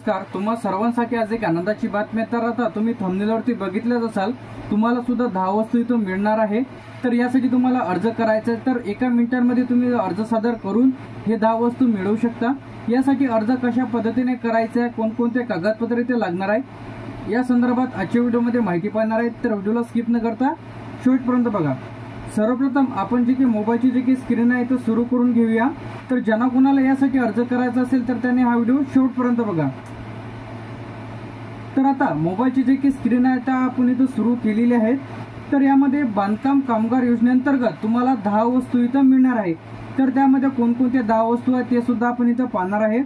नमस्कार, तुम्हा सर्वांसाठी आज एक आनंदाची बातमी. तर आता तुम्ही थंबनेलवरती बघितलंच असाल, तुम्हाला सुद्धा 10 वस्तू इथून मिळणार आहे. तर यासाठी तुम्हाला अर्ज करायचा आहे. तर एका मिनिटांमध्ये तुम्ही अर्ज सादर करून हे 10 वस्तू मिळवू शकता. यासाठी अर्ज कशा पद्धतीने करायचा आहे, कोणकोणते कागदपत्रे ते लागणार आहे, या संदर्भात आजच्या व्हिडिओमध्ये माहिती पाहणार आहे. तर व्हिडिओला स्किप न करता शेवटपर्यंत बघा. सर्वप्रथम आपण जी की मोबाईलची जी की स्क्रीन आहे तो सुरू करून घेऊया. तर ज्यांना कोणाला यासाठी अर्ज करायचा असेल तर त्याने हा व्हिडिओ शेवटपर्यंत बघा. तर आता मोबाईलची जी की स्क्रीन आहे त्या आपण इथं सुरू केलेली आहे. तर यामध्ये बांधकाम कामगार योजनेअंतर्गत तुम्हाला 10 वस्तू इथं मिळणार आहे. तर त्यामध्ये कोणकोणत्या 10 वस्तू आहेत ते सुद्धा आपण इथं पाहणार आहे.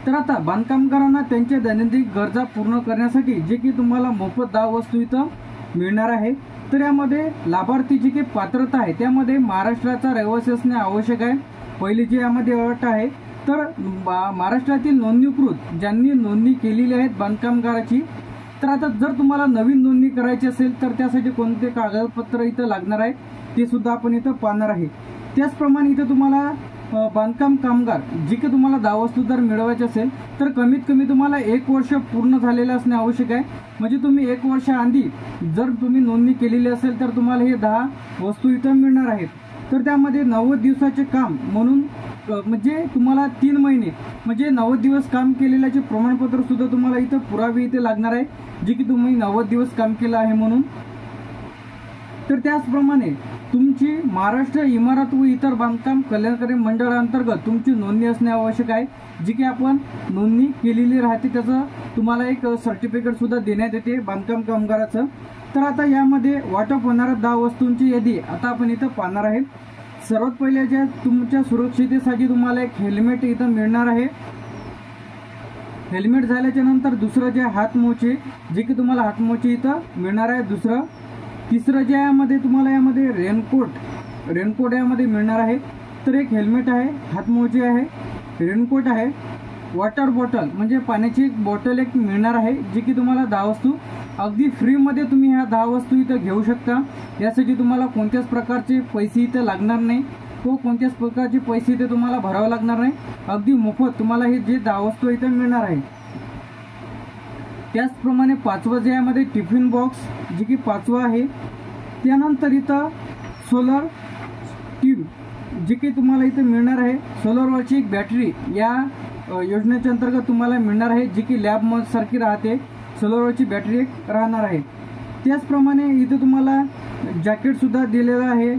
तर आता बांधकामगारांना त्यांच्या दैनंदिन गरजा पूर्ण करण्यासाठी जे की तुम्हाला मोफत 10 वस्तू इथं मिळणार आहे. तर यामध्ये लाभार्थी जी की पात्रता आहे त्यामध्ये महाराष्ट्राचा रहिवासी असणे आवश्यक आहे. पहिली जी यामध्ये अट आहे, तर महाराष्ट्रातील नोंदणीकृत ज्यांनी नोंदणी केलेली आहे बांधकामगाराची. तर आता जर तुम्हाला नवीन नोंदणी करायची असेल तर त्यासाठी कोणते कागदपत्र इथं लागणार आहे ते सुद्धा आपण इथं पाहणार आहे. त्याचप्रमाणे इथं तुम्हाला बांधकाम कामगार जी की तुम्हाला 10 वस्तू जर मिळवायची असेल तर कमीत कमी तुम्हाला 1 वर्ष पूर्ण झालेलं असणे आवश्यक आहे. म्हणजे तुम्ही 1 वर्ष आधी जर तुम्ही नोंदणी केलेली असेल तर तुम्हाला हे 10 वस्तू इथं मिळणार आहेत. तर त्यामध्ये 90 दिवसाचे काम म्हणून म्हणजे तुम्हाला 3 महिने म्हणजे 90 दिवस काम केलेल्याचे प्रमाणपत्र सुद्धा तुम्हाला इथं पुरावे इथे लागणार आहे, जे की तुम्ही 90 दिवस काम केलं आहे म्हणून. तर त्याचप्रमाणे तुमची महाराष्ट्र इमारत व इतर बांधकाम कल्याणकारी मंडळाअंतर्गत तुमची नोंदणी असणे आवश्यक आहे, जी की आपण नोंदणी केलेली राहते. त्याचं तुम्हाला एक सर्टिफिकेट सुद्धा देण्यात येते बांधकाम कामगाराचं. तर आता यामध्ये वाटप होणाऱ्या 10 वस्तूंची यादी आता आपण इथं पाहणार आहे. सर्वात पहिले जे तुमच्या सुरक्षितेसाठी तुम्हाला एक हेल्मेट इथं मिळणार आहे. हेल्मेट झाल्याच्या नंतर दुसरं जे हातमोजे जे की तुम्हाला हातमोजे इथं मिळणार आहे. दुसरं तिसरं जे यामध्ये तुम्हाला यामध्ये रेनकोट यामध्ये मिळणार आहे. तर एक हेल्मेट आहे, हातमोजे आहे, रेनकोट आहे, वॉटर बॉटल म्हणजे पाण्याची एक बॉटल एक मिळणार आहे, जी की तुम्हाला 10 वस्तू अगदी फ्रीमध्ये तुम्ही ह्या 10 वस्तू इथं घेऊ शकता. यासाठी तुम्हाला कोणत्याच प्रकारचे पैसे इथं लागणार नाही व कोणत्याच प्रकारचे पैसे इथे तुम्हाला भरावे लागणार नाही. अगदी मोफत तुम्हाला हे जे 10 वस्तू इथं मिळणार आहे. त्याचप्रमाणे 5वं जे यामध्ये टिफिन बॉक्स जे की 5वं आहे. त्यानंतर इथं सोलर ट्यूब जे की तुम्हाला इथं मिळणार आहे. सोलरवरची एक बॅटरी या योजनेच्या अंतर्गत तुम्हाला मिळणार आहे, जी की लॅब सारखी राहते. सोलरवरची बॅटरी एक राहणार आहे. त्याचप्रमाणे इथं तुम्हाला जॅकेट सुद्धा दिलेलं आहे.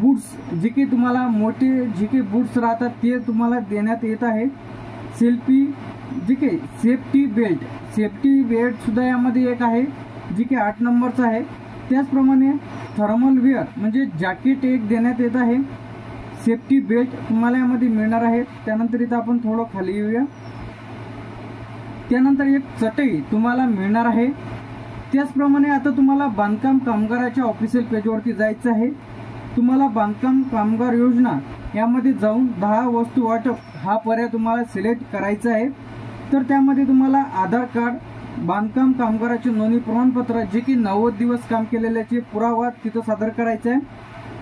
बूट्स जे की तुम्हाला मोठे जे की बूट्स राहतात ते तुम्हाला देण्यात येत आहे. जे की सेफ्टी बेल्ट सुद्धा यामध्ये एक आहे, जी की 8 नंबरचा आहे. त्याचप्रमाणे थर्मल वेअर म्हणजे जॅकेट एक देण्यात येत आहे. सेफ्टी बेल्ट तुम्हाला यामध्ये मिळणार आहे. त्यानंतर इथं आपण थोडं खाली येऊया. त्यानंतर एक चटई तुम्हाला मिळणार आहे. त्याचप्रमाणे आता तुम्हाला बांधकाम कामगाराच्या ऑफिशियल पेजवरती जायचं आहे. तुम्हाला बांधकाम कामगार योजना यामध्ये जाऊन 10 वस्तू वाटप हा पर्याय तुम्हाला सिलेक्ट करायचा आहे. तर त्यामध्ये तुम्हाला आधार कार्ड, बांधकाम कामगाराचे नोंदणी प्रमाणपत्र जे की 90 दिवस काम केलेल्याचे पुरावा तिथं सादर करायचा आहे.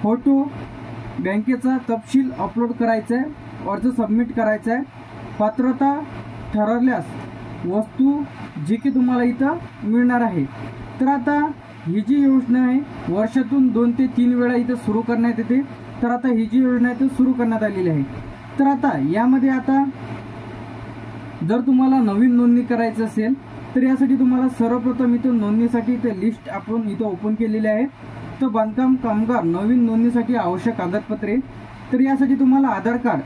फोटो, बँकेचा तपशील अपलोड करायचा आहे. अर्ज सबमिट करायचा आहे. पात्रता ठरवल्यास वस्तू जी की तुम्हाला इथं मिळणार आहे. तर आता ही जी योजना आहे वर्षातून 2 ते 3 वेळा इथं सुरू करण्यात येते. तर आता ही जी योजना आहे ती सुरू करण्यात आलेली आहे. तर आता यामध्ये आता जर तुम्हाला नवीन नोंदणी करायची असेल तर यासाठी तुम्हाला सर्वप्रथम इथं नोंदणीसाठी इथं लिस्ट आपण इथं ओपन केलेली आहे. तर बांधकाम कामगार नवीन नोंदणीसाठी आवश्यक कागदपत्रे. तर यासाठी तुम्हाला आधार कार्ड,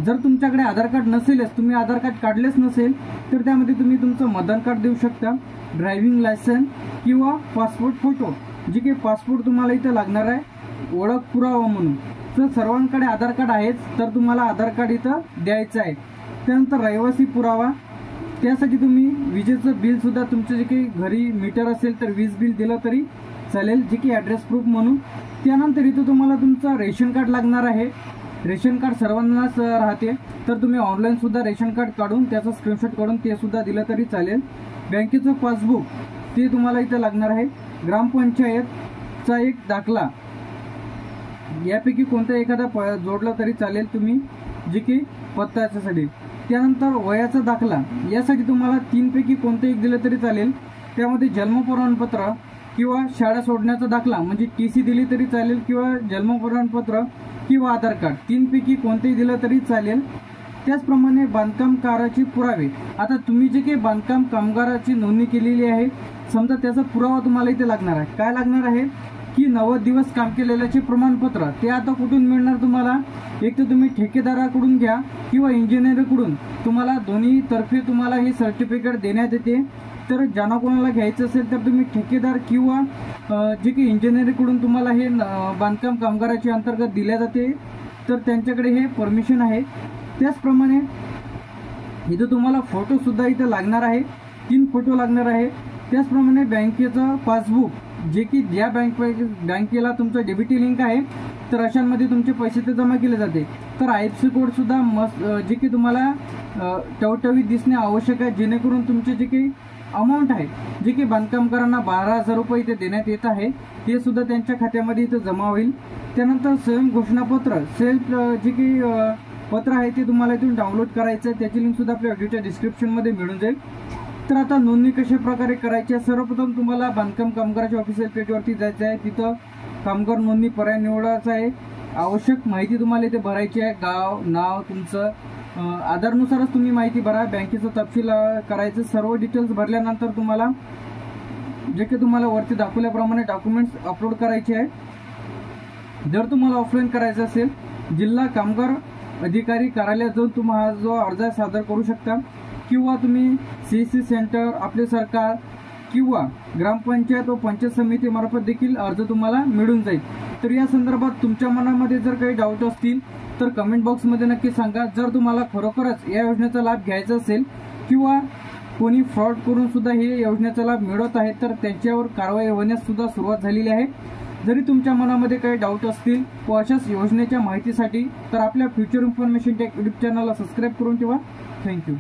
जर तुमच्याकडे आधार कार्ड नसेलच, तुम्ही आधार कार्ड काढलेच नसेल तर त्यामध्ये तुम्ही तुमचं मतदान कार्ड देऊ शकता, ड्रायव्हिंग लायसन्स किंवा पासपोर्ट फोटो, जे की पासपोर्ट तुम्हाला इथं लागणार आहे ओळख पुरावा म्हणून. तर सर्वांकडे आधार कार्ड आहेच तर तुम्हाला आधार कार्ड इथं द्यायचं आहे. त्यानंतर रहिवासी पुरावा, त्यासाठी तुम्ही विजेचं बिल सुद्धा तुमचं जे काही घरी मीटर असेल तर वीज बिल दिलं तरी चालेल, जे की ॲड्रेस प्रूफ म्हणून. त्यानंतर इथं तुम्हाला तुमचं रेशन कार्ड लागणार आहे. रेशन कार्ड सर्वांनाच राहते, तर तुम्ही ऑनलाईन सुद्धा रेशन कार्ड काढून त्याचा स्क्रीनशॉट काढून ते सुद्धा दिलं तरी चालेल. बँकेचं पासबुक ते तुम्हाला इथं लागणार आहे. ग्रामपंचायतचा एक दाखला, यापैकी कोणता एखादा जोडला तरी चालेल तुम्ही, जे की पत्त्यासाठी. त्यानंतर वयाचा दाखला, यासाठी तुम्हाला 3 पैकी कोणतं एक दिलं तरी चालेल. त्यामध्ये जन्म प्रमाणपत्र किंवा शाळा सोडण्याचा दाखला म्हणजे TC दिली तरी चालेल, किंवा जन्म प्रमाणपत्र किंवा आधार कार्ड, 3 पैकी कोणतेही दिलं तरी चालेल. त्याचप्रमाणे बांधकामकाराचे पुरावे. आता तुम्ही जे काही बांधकाम कामगाराची नोंदणी केलेली आहे, समजा त्याचा पुरावा तुम्हाला इथे लागणार आहे. काय लागणार आहे की 90 दिवस काम केलेल्याचे प्रमाणपत्र. ते आता कुठून मिळणार तुम्हाला? एक तर तुम्ही ठेकेदाराकडून घ्या किंवा इंजिनिअरकडून. तुम्हाला दोन्ही तर्फे तुम्हाला हे सर्टिफिकेट देण्यात येते. तर ज्यांना कोणाला घ्यायचं असेल तर तुम्ही ठेकेदार किंवा जे काही इंजिनिअरकडून तुम्हाला हे बांधकाम कामगाराच्या अंतर्गत दिल्या जाते, तर त्यांच्याकडे हे परमिशन आहे. त्याचप्रमाणे इथं तुम्हाला फोटो सुद्धा इथं लागणार आहे, 3 फोटो लागणार आहे. त्याचप्रमाणे बँकेचं पासबुक, जे की ज्या बँकेला तुमचं डेबिटी लिंक आहे तर अशांमध्ये तुमचे पैसे ते जमा केले जाते. तर IFSC कोड सुद्धा जे की तुम्हाला टवटवीत दिसणे आवश्यक आहे, जेणेकरून तुमचे जे काही अमाऊंट आहे, जे की बांधकामकारांना 12,000 रुपये इथे देण्यात येत आहे, ते सुद्धा त्यांच्या खात्यामध्ये इथं जमा होईल. त्यानंतर स्वयं घोषणापत्र, सेल्फ जे की पत्र आहे ते तुम्हाला इथून डाउनलोड करायचं आहे. त्याची लिंक सुद्धा आपल्या व्हिडिओच्या डिस्क्रिप्शनमध्ये मिळून जाईल. तर आता नोंदणी कशा प्रकारे करायची आहे? सर्वप्रथम तुम्हाला बांधकाम कामगाराच्या ऑफिशियल पेजवरती जायचं आहे. तिथं कामगार नोंदणी पर्याय निवडायचा आहे. आवश्यक माहिती तुम्हाला इथे भरायची आहे. गाव, नाव, तुमचं आधारनुसारच तुम्ही माहिती भरा. बँकेचा तपशील करायचं. सर्व डिटेल्स भरल्यानंतर तुम्हाला जे काही तुम्हाला वरती दाखवल्याप्रमाणे डॉक्युमेंट्स अपलोड करायचे आहे. जर तुम्हाला ऑफलाईन करायचं असेल, जिल्हा कामगार अधिकारी कार्यालयात जाऊन तुम्हाला जो अर्ज सादर करू शकता, किंवा तुम्ही CSC सेंटर, आपले सरकार किंवा ग्रामपंचायत व पंचायत समितीमार्फत देखील अर्ज तुम्हाला मिळून जाईल. तर या संदर्भात तुमच्या मनामध्ये जर काही डाऊट असतील तर कमेंट बॉक्समध्ये नक्की सांगा. जर तुम्हाला खरोखरच या योजनेचा लाभ घ्यायचा असेल किंवा कोणी फ्रॉड करून सुद्धा हे योजनेचा लाभ मिळवत आहे, तर त्यांच्यावर कारवाई होण्यास सुद्धा सुरुवात झालेली आहे. जरी तुमच्या मनामध्ये काही डाऊट असतील व अशाच योजनेच्या माहितीसाठी तर आपल्या फ्युचर इन्फॉर्मेशन टेक यूट्यूब चॅनलला सबस्क्राईब करून ठेवा. थँक्यू.